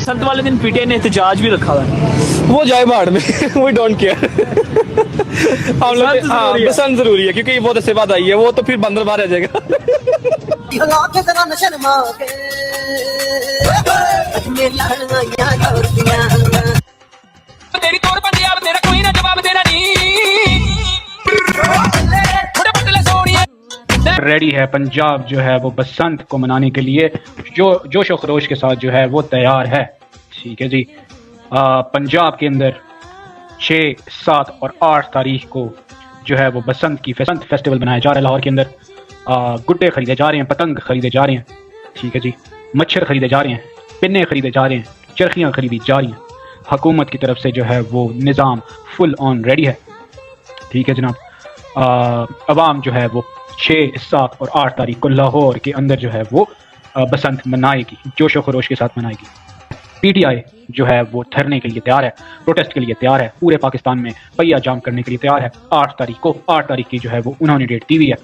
बसंत वाले दिन पीटीआई ने एहतजाज भी रखा हुआ है। वो जाए भाड़ में वी डोंट केयर। हम लोग हाँ बसंत जरूरी है क्योंकि बहुत अच्छे बात आई है, वो तो फिर बंदर बाहर आ जाएगा। तेरी तोड़ पंजाब तेरा कोई ना जवाब देना रेडी है पंजाब जो है वो बसंत को मनाने के लिए जो जोश और खरोश के साथ जो है वो तैयार है। ठीक है जी। पंजाब के अंदर 6, 7 और 8 तारीख को जो है वो बसंत फेस्टिवल मनाया जा रहा है। लाहौर के अंदर गुड्डे खरीदे जा रहे हैं, पतंग खरीदे जा रहे हैं। ठीक है जी। मच्छर खरीदे जा रहे हैं, पिन्ने खरीदे जा रहे हैं, चरखियाँ खरीदी जा रही हैं। हुकूमत की तरफ से जो है वो निज़ाम फुल ऑन रेडी है। ठीक है जनाब। अवाम जो है वो 6, 7 और 8 तारीख को लाहौर के अंदर जो है वो बसंत मनाएगी, जोश व खरोश के साथ मनाएगी। पीटीआई जो है वो धरने के लिए तैयार है, प्रोटेस्ट के लिए तैयार है, पूरे पाकिस्तान में पहिया जाम करने के लिए तैयार है। 8 तारीख की जो है वो उन्होंने डेट दी हुई है।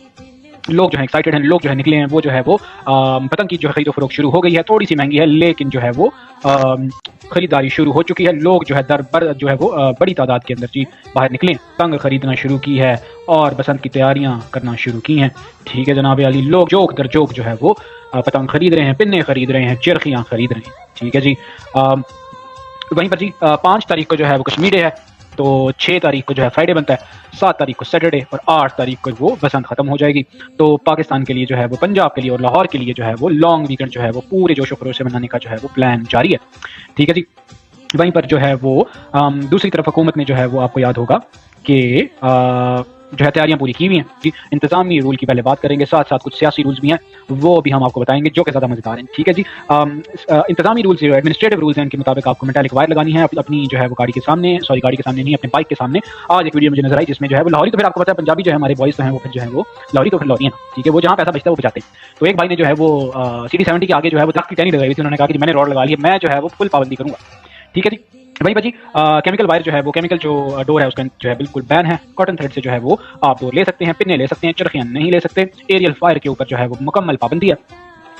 लोग जो है एक्साइटेड हैं, लोग जो है निकले हैं। वो जो है वो पतंग की जो है खरीदो फरोख्त शुरू हो गई है। थोड़ी सी महंगी है लेकिन जो है वो खरीदारी शुरू हो चुकी है। लोग जो है जो है वो बड़ी तादाद के अंदर जी बाहर निकले, पतंग खरीदना शुरू की है और बसंत की तैयारियां करना शुरू की हैं। ठीक है जनाब अली। लोग जोक दर जोक जो है वो पतंग खरीद रहे हैं, पिन्ने खरीद रहे हैं, चरखियाँ खरीद रहे हैं। ठीक है जी। वहीं पर जी 5 तारीख को जो है वो कश्मीर डे है, तो 6 तारीख को जो है फ्राइडे बनता है, 7 तारीख को सैटरडे और 8 तारीख को वो बसंत खत्म हो जाएगी। तो पाकिस्तान के लिए जो है वो, पंजाब के लिए और लाहौर के लिए जो है वो लॉन्ग वीकेंड जो है वो पूरे जोशो खरोश से मनाने का जो है वो प्लान जारी है। ठीक है जी। वहीं पर जो है वो दूसरी तरफ हुकूमत ने जो है वो, आपको याद होगा कि जो है तैयारियां पूरी की हुई हैं जी। इंतजामी रूल की पहले बात करेंगे, साथ साथ कुछ सियासी रूल्स भी हैं, वो भी हम आपको बताएंगे जो कि ज़्यादा मजेदार हैं। ठीक है जी। इंतजामी रूल्स जो एडमिनिस्ट्रेटिव रूल्स हैं, उनके मुताबिक आपको मेटालिक वायर लगानी है अपनी जो है वो गाड़ी के सामने नहीं, अपने बाइक के सामने। आज एक वीडियो मुझे नजर आई जिसमें जो है वो लाहौरी, तो फिर आपको पता है पंजाबी जो है हमारे बॉयज तो हैं वो फिर जो है वो लाहौरी तो फिर लाहौरी हैं। ठीक है। वो जहाँ पैसा बचता है वो बचाते हैं। तो एक भाई ने जो है वो CD70 के आगे जो है वो दरख्त की टहनी लगाई थी। उन्होंने कहा कि मैंने रॉड लगा ली है, मैं जो है वो फुल पाबंदी करूंगा। ठीक है जी। वहीं पर जी केमिकल वायर जो है वो, केमिकल जो डोर है उसका जो है बिल्कुल बैन है। कॉटन थ्रेड से जो है वो आप डोर ले सकते हैं, पिन्ने ले सकते हैं, चरखियां नहीं ले सकते। एरियल फायर के ऊपर जो है वो मुकम्मल पाबंदी है।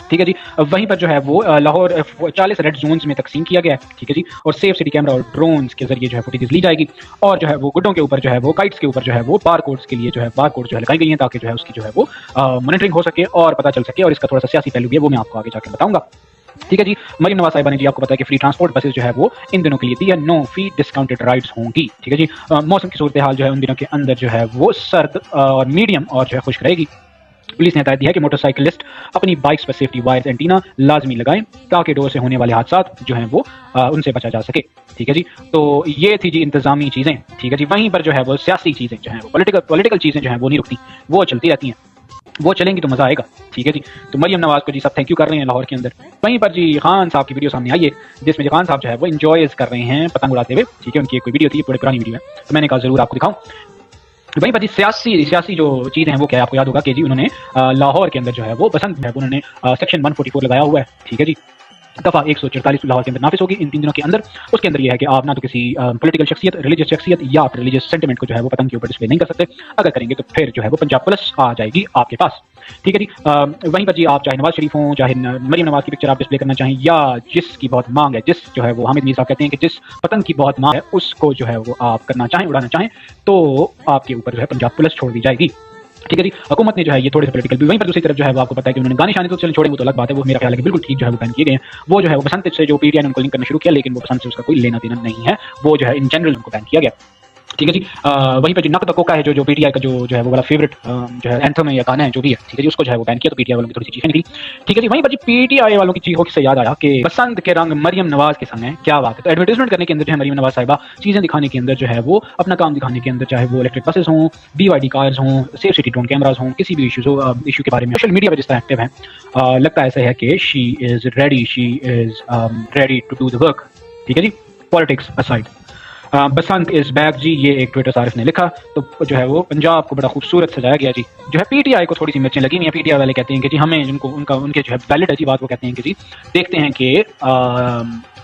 ठीक है जी। वहीं पर जो है वो लाहौर 40 रेड जोन्स में तकसीम किया गया है। ठीक है जी। और सेफ सिटी कैमरा और ड्रोन्स के जरिए जो है फुटेज ली जाएगी। और जो है वो गुड्डों के ऊपर जो है वो, काइट्स के ऊपर जो है वो बार कोड्स के लिए जो है बार कोड जो है लगाई गई हैं ताकि जो है उसकी जो है वो मॉनिटरिंग हो सके और पता चल सके। और इसका थोड़ा सा सियासी पहलू भी है, वो मैं आपको आगे जाकर बताऊंगा। ठीक है जी। मरीम नवाज साहिबा ने जी आपको पता है कि फ्री ट्रांसपोर्ट बसेस जो है वो इन दिनों के लिए दी है, नो फी डिस्काउंटेड राइड्स होंगी। ठीक है जी। मौसम की सूरत हाल जो है उन दिनों के अंदर जो है वो सर्द और मीडियम और जो है खुश्क रहेगी। पुलिस ने हदायत दी है कि मोटरसाइकिलिस्ट अपनी बाइक्स पर सेफ्टी वायर्स एंटीना लाजमी लगाएं ताकि डोर से होने वाले हादसात जो हैं वो उनसे बचा जा सके। ठीक है जी। तो ये थी जी इंतजामी चीज़ें। ठीक है जी। वहीं पर जो है वो सियासी चीज़ें जो हैं वो, पॉलिटिकल चीज़ें जो हैं वो नहीं रुकती, वो चलती रहती हैं, वो चलेंगी तो मजा आएगा। ठीक है जी। तो मरियम नवाज को जी सब थैंक यू कर रहे हैं लाहौर के अंदर। वहीं पर जी खान साहब की वीडियो सामने आई है जिसमें जी खान साहब जो है वो एंजॉय कर रहे हैं पतंग उड़ाते हुए। ठीक है। उनकी एक कोई वीडियो थी, बड़ी पुरानी वीडियो है, तो मैंने कहा जरूर आपको दिखाऊं। वहीं पर जी सियासी जो चीज़ हैं वो क्या है, आपको याद होगा कि जी उन्होंने लाहौर के अंदर जो है वो बसंत है उन्होंने सेक्शन 144 लगाया हुआ है। ठीक है जी। दफ़ा 144 लाहौर के अंदर नाफिज होगी इन 3 दिनों के अंदर। उसके अंदर यह है कि आप ना तो किसी पॉलिटिकल शख्सियत, रिलीजियस शख्सियत या रिलीजियस सेंटिमेंट को जो है वो पतंग के ऊपर डिस्प्ले नहीं कर सकते। अगर करेंगे तो फिर जो है वो पंजाब पुलिस आ जाएगी आपके पास। ठीक है जी। वहीं पर जी आप चाहे नवाज शरीफ हों, चाहे मरियम नवाज की पिक्चर आप डिस्प्ले करना चाहें, या जिसकी बहुत मांग है, जिस जो है वो हामिद मीर साहब कहते हैं कि जिस पतंग की बहुत मांग है उसको जो है वो आप करना चाहें, उड़ाना चाहें, तो आपके ऊपर जो है पंजाब पुलिस छोड़ दी जाएगी। ठीक है जी। हुकूमत ने जो है ये थोड़े से पॉलिटिकल भी। वहीं पर दूसरी तरफ जो है वो आपको पता है कि उन्होंने गाने शाने तो चले छोड़ेंगे तो अलग बात है, वो मेरा ख्याल है कि बिल्कुल ठीक जो है वो बैन किए गए हैं। वो जो है वो बसंत से जो पीटीआई ने उनको लिंक करना शुरू किया, लेकिन वो बसंत से उसका कोई लेना देना नहीं है, वो जो है इन जनरल उनको बैन किया गया। ठीक है जी। वहीं पर जो नक तकोका है जो पीटीआई का जो है वो वाला फेवरेट जो है एंथम है या गाना है जो भी है, ठीक है जी, उसको जो है वो बैन किया, तो पीटीआई वालों की थोड़ी सी चीखें निकली। ठीक है जी। वहीं पर जी पीटीआई वालों की चीखों से याद आया कि बसंत के रंग मरियम नवाज के संग है। क्या बात है। तो एडवर्टाइजमेंट करने के अंदर जो है मरियम नवाज साहिबा चीजें दिखाने के अंदर जो है वो अपना काम दिखाने के अंदर, चाहे वो इलेक्ट्रिक बसेस हों, BYD कार्स हों, सेफ सिटी ड्रोन कैमराज हों, किसी भी इशू के बारे में सोशल मीडिया पर जिस तरह एक्टिव है, लगता ऐसा है कि she is ready to do the work. ठीक है जी। Politics aside, Basant is back जी, ये एक ट्विटर सारिफ ने लिखा। तो जो है वो पंजाब को बड़ा खूबसूरत सजाया गया जी। जो है पीटीआई को थोड़ी सी मिर्चें लगी हुई हैं। पीटीआई वाले कहते हैं कि जी हमें जिनको उनके जो है वैलिड है जी बात, वो कहते हैं कि जी देखते हैं कि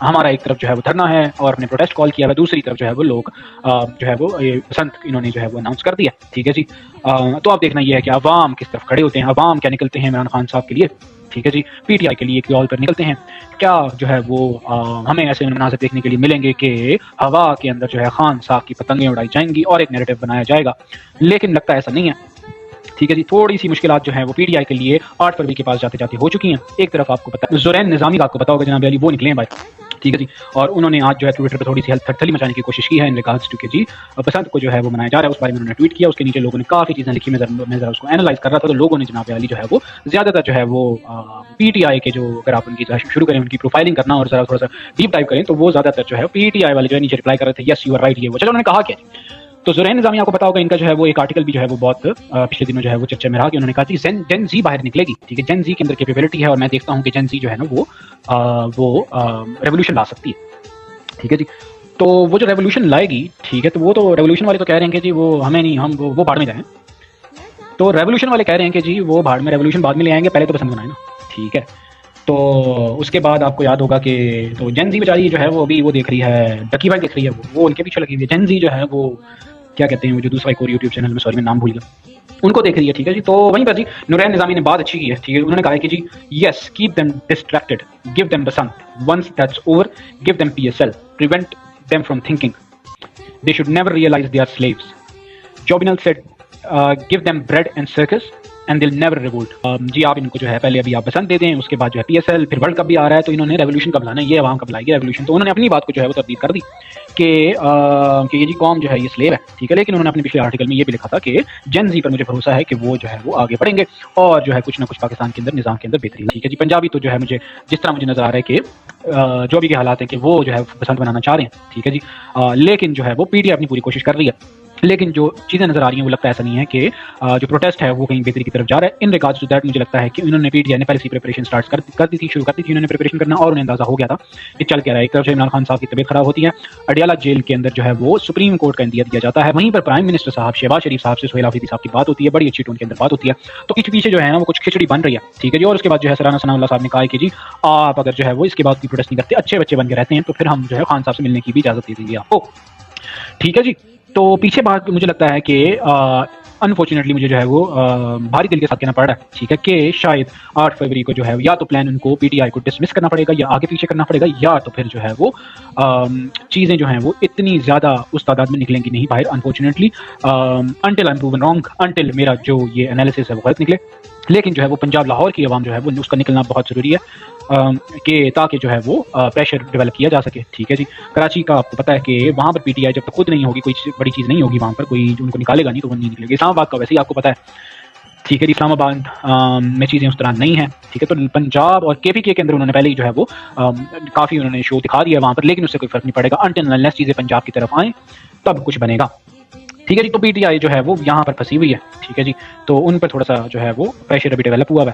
हमारा एक तरफ जो है वो धरना है और अपने प्रोटेस्ट कॉल किया है, दूसरी तरफ जो है वो लोग जो है वो बसंत इन्होंने जो है वो अनाउंस कर दिया। ठीक है जी। तो आप देखना ये है कि अवाम किस तरफ खड़े होते हैं, अवाम क्या निकलते हैं इमरान खान साहब के लिए। ठीक है जी। पीटीआई के लिए कॉल पर निकलते हैं। क्या जो है वो हमें ऐसे मनाज़िर देखने के लिए मिलेंगे कि हवा के अंदर जो है खान साहब की पतंगें उड़ाई जाएंगी और एक नैरेटिव बनाया जाएगा, लेकिन लगता है ऐसा नहीं है। ठीक है जी। थोड़ी सी मुश्किलात जो है वो पीटीआई के लिए 8 फरवरी के पास जाते जाते हो चुकी हैं। एक तरफ आपको पता है ज़ुरैन निज़ामी का आपको पता होगा जनाब अली, वो निकले हैं भाई। ठीक है जी। और उन्होंने आज जो है ट्विटर पर थोड़ी सी थरथली मचाने की कोशिश की है इन रिगार्ड्स टू के जी बसंत को जो है वो मनाया जा रहा है, उस बारे में उन्होंने ट्वीट किया। उसके नीचे लोगों ने काफ़ी चीज़ें लिखी, मैं जरा उसको एनालाइज कर रहा था, तो लोगों ने जनाब अली जो है वो ज़्यादातर जो है वो पीटीआई के जो, अगर आप उनकी शुरू करें उनकी प्रोफाइलिंग करना और जरा थोड़ा सा डीप डाइव करें, तो वो ज़्यादातर जो है पीटीआई वाले जो है नीचे रिप्लाई कर रहे थे, यस यू आर राइट, ये वो। चलो उन्होंने कहा क्या, तो ज़ुरैन निज़ामी आपको पता होगा इनका जो है वो एक आर्टिकल भी जो है वो बहुत पिछले दिनों जो है वो चर्चा में रहा कि उन्होंने कहा कि जेन जी बाहर निकलेगी। ठीक है, जेन जी के अंदर कैपेबिलिटी है और मैं देखता हूँ कि जेन जी जो है ना वो रेवोल्यूशन ला सकती है। ठीक है जी। तो वो जो रेवोल्यूशन लाएगी, ठीक है, तो वो तो रेवोल्यूशन वाले तो कह रहे हैं कि जी वो हमें नहीं, हम वो भाड़ में जाएं। तो रेवोल्यूशन वाले कह रहे हैं कि जी वो भाड़ में, रेवोल्यूशन बाद में ले आएंगे, पहले तो पसंद बनाए ना। ठीक है, तो उसके बाद आपको याद होगा कि तो जेन जी बेचारी जो है वो अभी वो देख रही है, डकी भाई देख रही है, वो उनके पीछे लगी हुई है। जेन जी जो है वो क्या कहते हैं, वो जो दूसरा एक और यूट्यूब चैनल में, सॉरी मैं नाम भूल गया, उनको देख रही है। ठीक है जी। तो वहीं पर जी नुरैन निज़ामी ने बात अच्छी की है। ठीक है, उन्होंने कहा है कि जी yes, keep them distracted, give them Basant, once that's over give them PSL, prevent them from thinking, they should never realise they are slaves. Juvenal said give them bread and circus and they'll never revolt. जी आप इनको जो है पहले अभी आप बसंत दे दें, उसके बाद जो है पीएसएल, फिर वर्ल्ड कप भी आ रहा है, तो इन्होंने रेवोल्यूशन कब लाना है, ये आवाम कब लाएगी रेवोल्यूशन। तो उन्होंने अपनी बात को जो है वो तब्दील कर दी कि ये जी कौम जो है ये स्लेव है। ठीक है, लेकिन उन्होंने अपने पिछले आर्टिकल में ये भी लिखा था कि जेन जी पर मुझे भरोसा है कि वो जो है वो आगे बढ़ेंगे और जो है कुछ ना कुछ पाकिस्तान के अंदर निज़ाम के अंदर बेहतरी। ठीक है जी। पंजाबी तो जो है मुझे जिस तरह मुझे नजर आ रहा है कि जो भी के हालात हैं कि वो जो है बसंत बनाना चाह रहे हैं। ठीक है जी। लेकिन जो है वो पीटीआई अपनी पूरी कोशिश कर रही है, लेकिन जो चीज़ें नजर आ रही हैं वो लगता है ऐसा नहीं है कि जो प्रोटेस्ट है वो कहीं बेहतरी की तरफ जा रहा है। इन रिगार्ड्स टू दैट मुझे लगता है कि इन्होंने पीटीआई ने पहले से प्रिपरेशन स्टार्ट कर दी थी, शुरू कर दी थी इन्होंने प्रिपरेशन करना, और उन्हें अंदाजा हो गया था कि चल क्या रहा है। एक तरफ से इमरान खान साहब की तबीयत खराब होती है, अडियाला जेल के अंदर जो है वो सुप्रीम कोर्ट का इंदिया दिया जाता है, वहीं पर प्राइम मिनिस्टर साहब शहबाज शरीफ साहब से सुहेल आफरीदी साहब की बात होती है, बड़ी अच्छी टोन के अंदर बात होती है, तो पीछे पीछे जो है ना वो कुछ खिचड़ी बन रही है। ठीक है जी। और उसके बाद जो है सराना सनाउल्लाह साहब ने कहा कि जी आप अगर जो है वो इसके बाद की प्रोटेस्ट नहीं करते, अच्छे बच्चे बन के रहते हैं, तो फिर हम जो है खान साहब से मिलने की भी इजाजत दे देंगे आपको। ठीक है जी। तो पीछे बात मुझे लगता है कि अनफॉर्चुनेटली मुझे जो है वो भारी दिल के साथ कहना पड़ रहा है। ठीक है, कि शायद 8 फरवरी को जो है या तो प्लान उनको पीटीआई को डिसमिस करना पड़ेगा या आगे पीछे करना पड़ेगा, या तो फिर जो है वो चीज़ें जो हैं वो इतनी ज़्यादा उस तादाद में निकलेंगी नहीं बाहर, unfortunately, until I am proven wrong, until मेरा जो ये एनालिसिस है वो गलत निकले। लेकिन जो है वो पंजाब लाहौर की आवाम जो है वो उसका निकलना बहुत ज़रूरी है कि ताकि जो है वो प्रेशर डेवलप किया जा सके। ठीक है जी। कराची का आपको पता है कि वहाँ पर पीटीआई जब तक खुद नहीं होगी, कोई बड़ी चीज़ नहीं होगी वहाँ पर, कोई उनको निकालेगा नहीं तो वो नहीं निकलेगी। इस्लामाबाद का वैसे ही आपको पता है। ठीक है जी। इस्लामाबाद में चीज़ें उस तरह नहीं है। ठीक है, तो पंजाब और केपीके के अंदर उन्होंने पहले ही जो है वो काफ़ी उन्होंने शो दिखा दिया वहाँ पर, लेकिन उससे कोई फर्क नहीं पड़ेगा अनटिल अनलेस चीज़ें पंजाब की तरफ आएँ तब कुछ बनेगा। ठीक है जी। तो पीटीआई जो है वो यहाँ पर फंसी हुई है। ठीक है जी। तो उन पर थोड़ा सा जो है वो प्रेशर अभी डेवलप हुआ है।